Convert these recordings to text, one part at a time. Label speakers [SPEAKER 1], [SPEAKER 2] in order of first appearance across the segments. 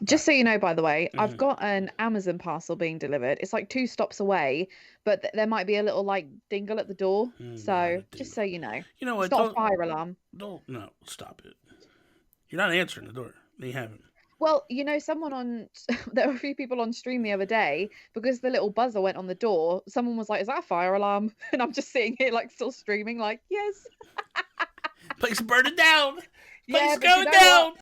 [SPEAKER 1] Just so you know, by the way, I've got an Amazon parcel being delivered. It's like 2 stops away, but there might be a little like dingle at the door. So just so you know,
[SPEAKER 2] You know
[SPEAKER 1] it's
[SPEAKER 2] what?
[SPEAKER 1] not a fire alarm.
[SPEAKER 2] No, stop it. You're not answering the door. They haven't.
[SPEAKER 1] Well, there were a few people on stream the other day because the little buzzer went on the door. Someone was like, "Is that a fire alarm?" And I'm just sitting here like still streaming, like, "Yes."
[SPEAKER 2] Place burning down. Place
[SPEAKER 1] Yeah,
[SPEAKER 2] going down.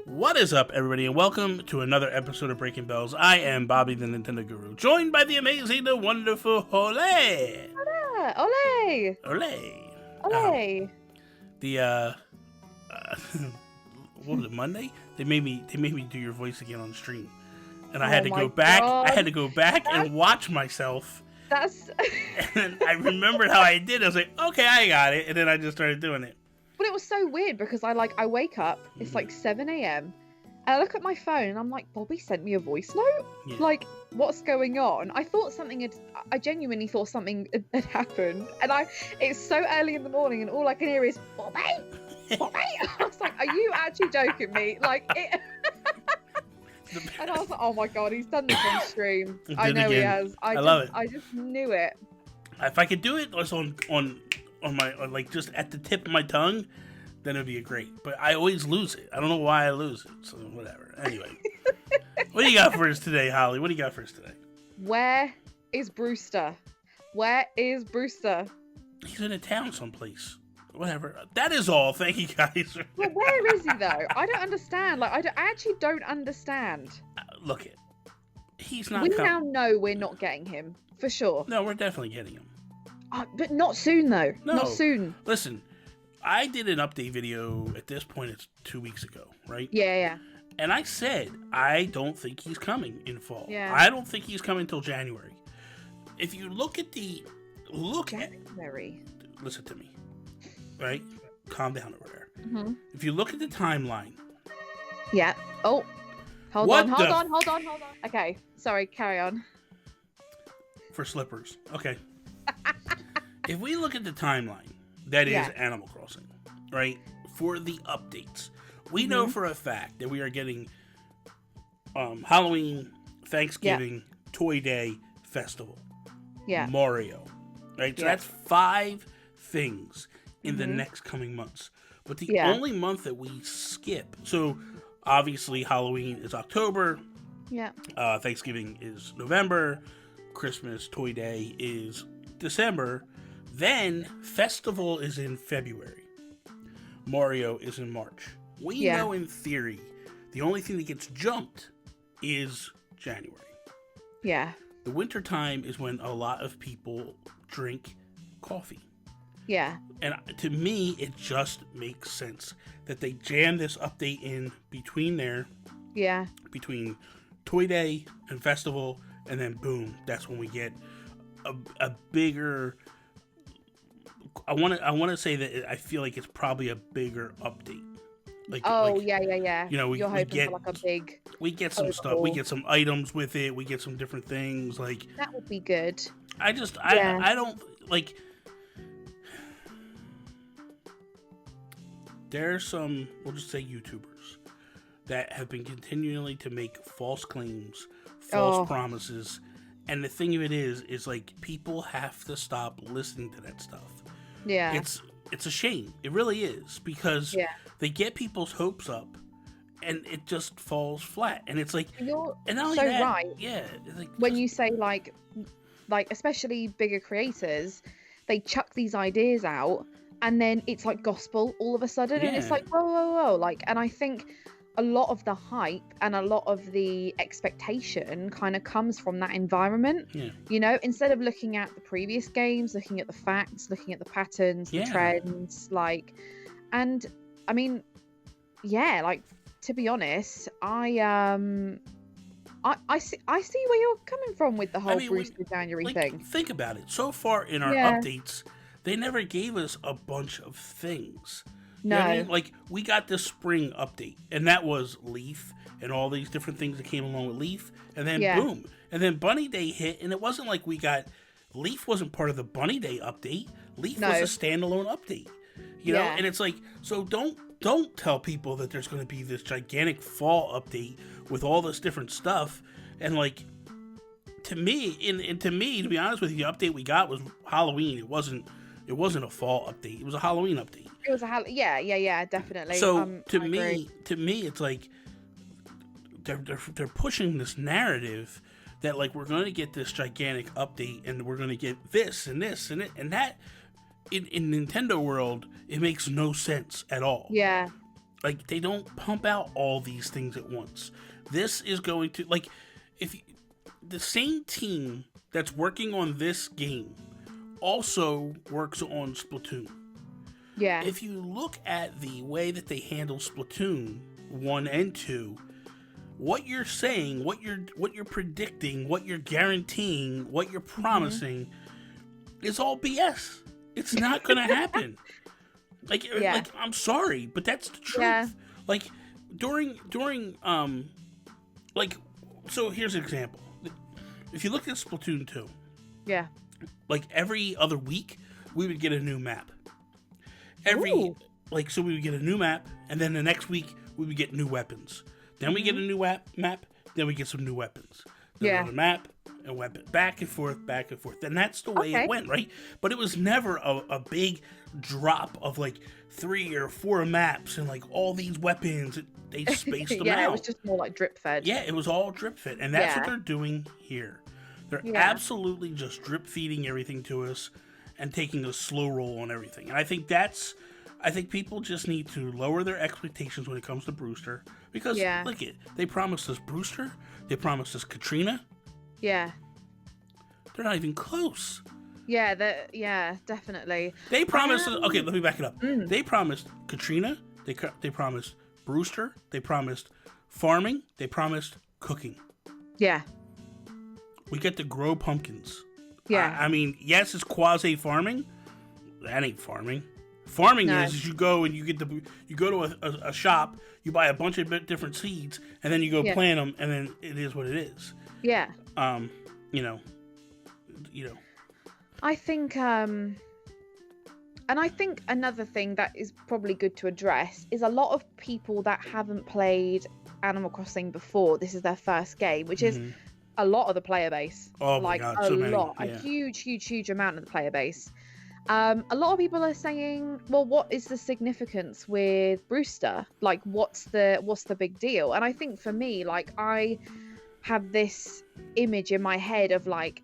[SPEAKER 2] What is up, everybody, and welcome to another episode of Breaking Bells. I am Bobby, the Nintendo Guru, joined by the amazing, the wonderful Ole.
[SPEAKER 1] Yeah, ole!
[SPEAKER 2] Ole.
[SPEAKER 1] Ole!
[SPEAKER 2] What was it, Monday? They made me do your voice again on stream, and I
[SPEAKER 1] Oh
[SPEAKER 2] had to
[SPEAKER 1] my
[SPEAKER 2] go back.
[SPEAKER 1] God.
[SPEAKER 2] I had to go back and watch myself.
[SPEAKER 1] That's
[SPEAKER 2] And I remembered how I did. I was like, okay, I got it, and then I just started doing it.
[SPEAKER 1] But it was so weird because I wake up, it's like 7 a.m. and I look at my phone and I'm like, Bobby sent me a voice note?
[SPEAKER 2] Yeah.
[SPEAKER 1] Like, what's going on? I genuinely thought something had happened. And it's so early in the morning and all I can hear is, Bobby! Bobby! I was like, are you actually joking me? Like, it... And I was like, oh my God, he's done this on stream. I know he has. I
[SPEAKER 2] love it.
[SPEAKER 1] I just knew it.
[SPEAKER 2] If I could do it on my, like, just at the tip of my tongue, then it'd be great. But I always lose it. I don't know why I lose it. So whatever. Anyway, what do you got for us today, Holly? What do you got for us today?
[SPEAKER 1] Where is Brewster? Where is Brewster?
[SPEAKER 2] He's in a town someplace. Whatever. That is all. Thank you, guys.
[SPEAKER 1] Well, where is he though? I don't understand. Like, I actually don't understand.
[SPEAKER 2] Look it. He's not.
[SPEAKER 1] We now know we're not getting him for sure.
[SPEAKER 2] No, we're definitely getting him.
[SPEAKER 1] But not soon though.
[SPEAKER 2] No.
[SPEAKER 1] Not soon.
[SPEAKER 2] Listen, I did an update video. At this point, it's 2 weeks ago, right?
[SPEAKER 1] Yeah.
[SPEAKER 2] And I said I don't think he's coming in fall.
[SPEAKER 1] Yeah.
[SPEAKER 2] I don't think he's coming till January. If you look at
[SPEAKER 1] January.
[SPEAKER 2] Listen to me, right? Calm down over there.
[SPEAKER 1] Mm-hmm.
[SPEAKER 2] If you look at the timeline.
[SPEAKER 1] Yeah. Oh. Hold on. Okay. Sorry. Carry on.
[SPEAKER 2] For slippers. Okay. If we look at the timeline, that is Animal Crossing, right? For the updates, we know for a fact that we are getting Halloween, Thanksgiving, Toy Day, Festival, Mario, right? So that's 5 things in the next coming months. But the only month that we skip, so obviously Halloween is October, Thanksgiving is November, Christmas, Toy Day is December, then Festival is in February, Mario is in March. We know in theory the only thing that gets jumped is January.
[SPEAKER 1] Yeah.
[SPEAKER 2] The winter time is when a lot of people drink coffee.
[SPEAKER 1] Yeah. And
[SPEAKER 2] to me, it just makes sense that they jam this update in between there.
[SPEAKER 1] Yeah.
[SPEAKER 2] Between Toy Day and Festival, and then boom, that's when we get a bigger. I want to say that I feel like it's probably a bigger update.
[SPEAKER 1] Yeah.
[SPEAKER 2] You know,
[SPEAKER 1] You're hoping for like a big.
[SPEAKER 2] We get some stuff. We get some items with it. We get some different things. Like
[SPEAKER 1] that would be good.
[SPEAKER 2] I don't like. There's some, we'll just say YouTubers that have been continually to make false claims, false promises, and the thing of it is like people have to stop listening to that stuff.
[SPEAKER 1] Yeah.
[SPEAKER 2] It's a shame. It really is, because they get people's hopes up and it just falls flat. And it's like,
[SPEAKER 1] you're
[SPEAKER 2] and not only
[SPEAKER 1] so
[SPEAKER 2] that,
[SPEAKER 1] right.
[SPEAKER 2] Yeah. Like,
[SPEAKER 1] when you say like especially bigger creators, they chuck these ideas out and then it's like gospel all of a sudden. And it's like, whoa. Like, and I think a lot of the hype and a lot of the expectation kind of comes from that environment. Yeah. You know, instead of looking at the previous games, looking at the facts, looking at the patterns, the trends, like, and I mean, like, to be honest, I see where you're coming from with the whole Brewster January thing.
[SPEAKER 2] Think about it. So far in our updates, they never gave us a bunch of things.
[SPEAKER 1] No.
[SPEAKER 2] You know what I mean? Like, we got this spring update, and that was Leaf and all these different things that came along with Leaf, and then boom. And then Bunny Day hit, and it wasn't like we got... Leaf wasn't part of the Bunny Day update. Leaf was a standalone update. You know? And it's like, so don't tell people that there's going to be this gigantic fall update with all this different stuff. And like, to me, to be honest with you, the update we got was Halloween. It wasn't a fall update. It was a Halloween update.
[SPEAKER 1] It was a yeah, definitely.
[SPEAKER 2] So to me, it's like they're pushing this narrative that like we're going to get this gigantic update and we're going to get this and this and it and that. In Nintendo world, it makes no sense at all.
[SPEAKER 1] Yeah.
[SPEAKER 2] Like, they don't pump out all these things at once. This is going to, like, the same team that's working on this game also works on Splatoon.
[SPEAKER 1] Yeah.
[SPEAKER 2] If you look at the way that they handle Splatoon 1 and 2, what you're saying, what you're predicting, what you're guaranteeing, what you're promising is all BS. It's not gonna happen. Like I'm sorry, but that's the truth.
[SPEAKER 1] Yeah.
[SPEAKER 2] Like during like, so here's an example. If you look at Splatoon 2, like every other week we would get a new map. So we would get a new map, and then the next week we would get new weapons. Then we get a new map, then we get some new weapons. Then another map, and weapon, back and forth, and that's the way it went, right? But it was never a big drop of like 3 or 4 maps and like all these weapons. They spaced them out.
[SPEAKER 1] Yeah, it was just more like drip fed.
[SPEAKER 2] Yeah, it was all drip fed, and that's what they're doing here. They're absolutely just drip feeding everything to us and taking a slow roll on everything. And I think people just need to lower their expectations when it comes to Brewster, because look it, they promised us Brewster, they promised us Katrina.
[SPEAKER 1] Yeah.
[SPEAKER 2] They're not even close.
[SPEAKER 1] Yeah, definitely.
[SPEAKER 2] They promised us, okay, let me back it up. They promised Katrina, they promised Brewster, they promised farming, they promised cooking.
[SPEAKER 1] Yeah.
[SPEAKER 2] We get to grow pumpkins.
[SPEAKER 1] Yeah.
[SPEAKER 2] I mean, yes, it's quasi farming. That ain't farming. Farming is you go and you go to a shop, you buy a bunch of different seeds, and then you go plant them, and then it is what it is.
[SPEAKER 1] Yeah.
[SPEAKER 2] You know.
[SPEAKER 1] I think, and I think another thing that is probably good to address is a lot of people that haven't played Animal Crossing before. This is their first game, which is a lot of the player base.
[SPEAKER 2] Oh my God, so many.
[SPEAKER 1] A huge amount of the player base. A lot of people are saying, well, what is the significance with Brewster? Like, what's the big deal? And I think for me, like, I have this image in my head of like,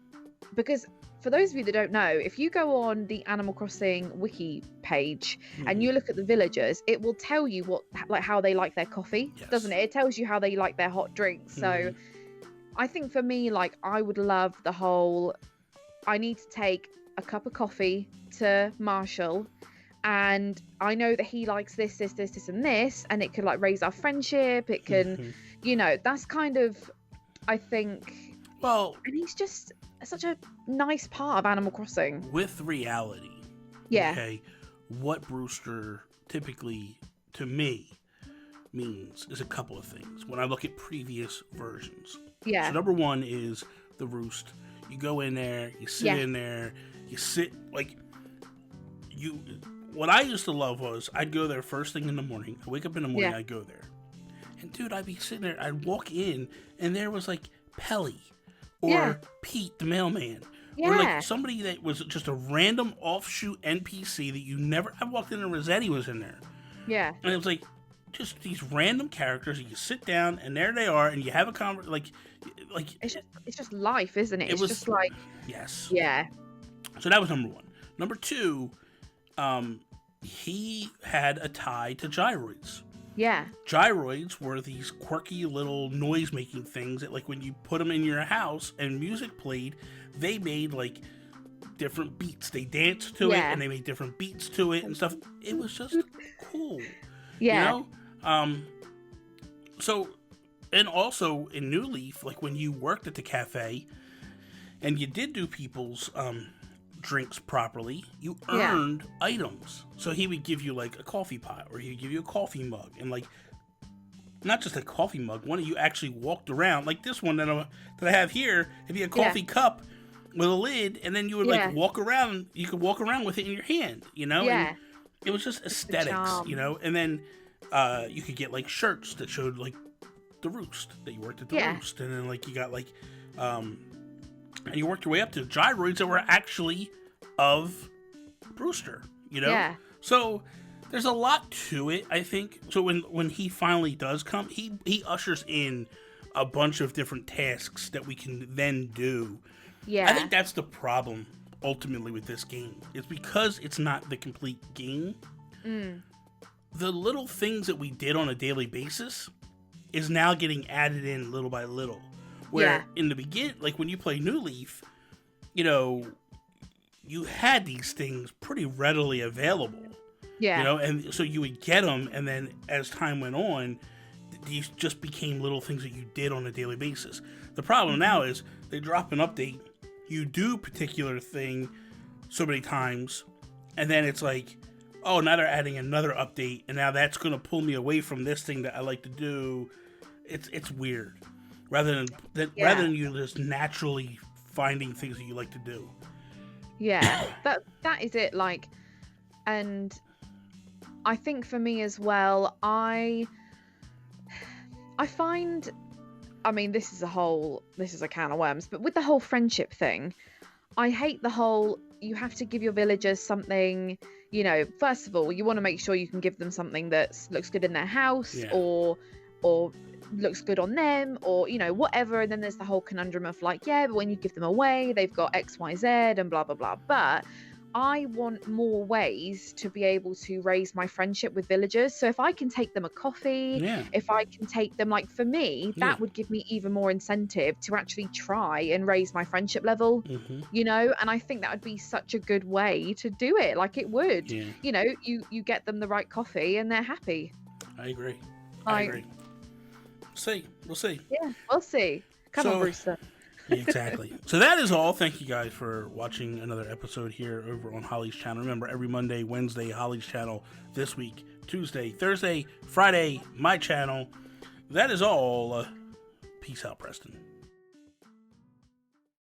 [SPEAKER 1] because for those of you that don't know, if you go on the Animal Crossing wiki page and you look at the villagers, it will tell you how they like their coffee, doesn't it? It tells you how they like their hot drinks. So I think for me, like, I would love the whole, I need to take a cup of coffee to Marshall, and I know that he likes this, and this, and it could like raise our friendship. It can, that's kind of, I think.
[SPEAKER 2] Well,
[SPEAKER 1] and he's just such a nice part of Animal Crossing.
[SPEAKER 2] With reality, okay, what Brewster typically, to me, means is a couple of things when I look at previous versions.
[SPEAKER 1] Yeah.
[SPEAKER 2] So number one is the roost. You go in there, you sit in there, you sit like you. What I used to love was I'd go there first thing in the morning. I wake up in the morning, I'd go there, and dude, I'd be sitting there. I'd walk in, and there was like Pelly or Pete the mailman. Or like somebody that was just a random offshoot NPC that you never. I walked in and Rossetti was in there.
[SPEAKER 1] Yeah.
[SPEAKER 2] And it was like just these random characters. You sit down and there they are, and you have a conversation. Like
[SPEAKER 1] it's just life, isn't it? It's just like
[SPEAKER 2] yes.
[SPEAKER 1] Yeah.
[SPEAKER 2] So that was number one. Number two, he had a tie to gyroids.
[SPEAKER 1] Yeah.
[SPEAKER 2] Gyroids were these quirky little noise-making things that, like, when you put them in your house and music played, they made, like, different beats. They danced to it, and they made different beats to it and stuff. It was just cool.
[SPEAKER 1] Yeah.
[SPEAKER 2] You know? So, and also in New Leaf, like, when you worked at the cafe and you did do people's drinks properly, you earned items. So he would give you like a coffee pot, or he'd give you a coffee mug, and like not just a coffee mug. One of you actually walked around, like this one that I have here. It'd be a coffee cup with a lid, and then you would like walk around. You could walk around with it in your hand, you know.
[SPEAKER 1] Yeah.
[SPEAKER 2] And it was just aesthetics, you know. And then you could get like shirts that showed like the Roost, that you worked at the Roost, and then like you got like and you worked your way up to gyroids that were actually of Brewster, you know.
[SPEAKER 1] Yeah.
[SPEAKER 2] So there's a lot to it, I think. So when he finally does come, he ushers in a bunch of different tasks that we can then do.
[SPEAKER 1] Yeah.
[SPEAKER 2] I think that's the problem ultimately with this game. It's because it's not the complete game. The little things that we did on a daily basis is now getting added in little by little. Where in the beginning, like when you play New Leaf, you know, you had these things pretty readily available.
[SPEAKER 1] Yeah.
[SPEAKER 2] You know, and so you would get them, and then as time went on, these just became little things that you did on a daily basis. The problem now is they drop an update, you do a particular thing so many times, and then it's like, oh, now they're adding another update, and now that's going to pull me away from this thing that I like to do. It's weird. Rather than you just naturally finding things that you like to do.
[SPEAKER 1] Yeah, that is it. Like, and I think for me as well, I find, I mean, this is a can of worms, but with the whole friendship thing, I hate the whole, you have to give your villagers something, you know, first of all, you want to make sure you can give them something that looks good in their house or looks good on them, or, you know, whatever. And then there's the whole conundrum of like, yeah, but when you give them away, they've got XYZ and blah, blah, blah. But I want more ways to be able to raise my friendship with villagers. So if I can take them a coffee, if I can take them, like, for me, that would give me even more incentive to actually try and raise my friendship level, you know. And I think that would be such a good way to do it. Like, it would, you know, you get them the right coffee and they're happy.
[SPEAKER 2] I agree. I agree. We'll see.
[SPEAKER 1] Yeah, we'll see. Come on, Brewster.
[SPEAKER 2] Exactly. So that is all. Thank you guys for watching another episode here over on Holly's channel. Remember, every Monday, Wednesday, Holly's channel. This week, Tuesday, Thursday, Friday, my channel. That is all. Peace out, Preston.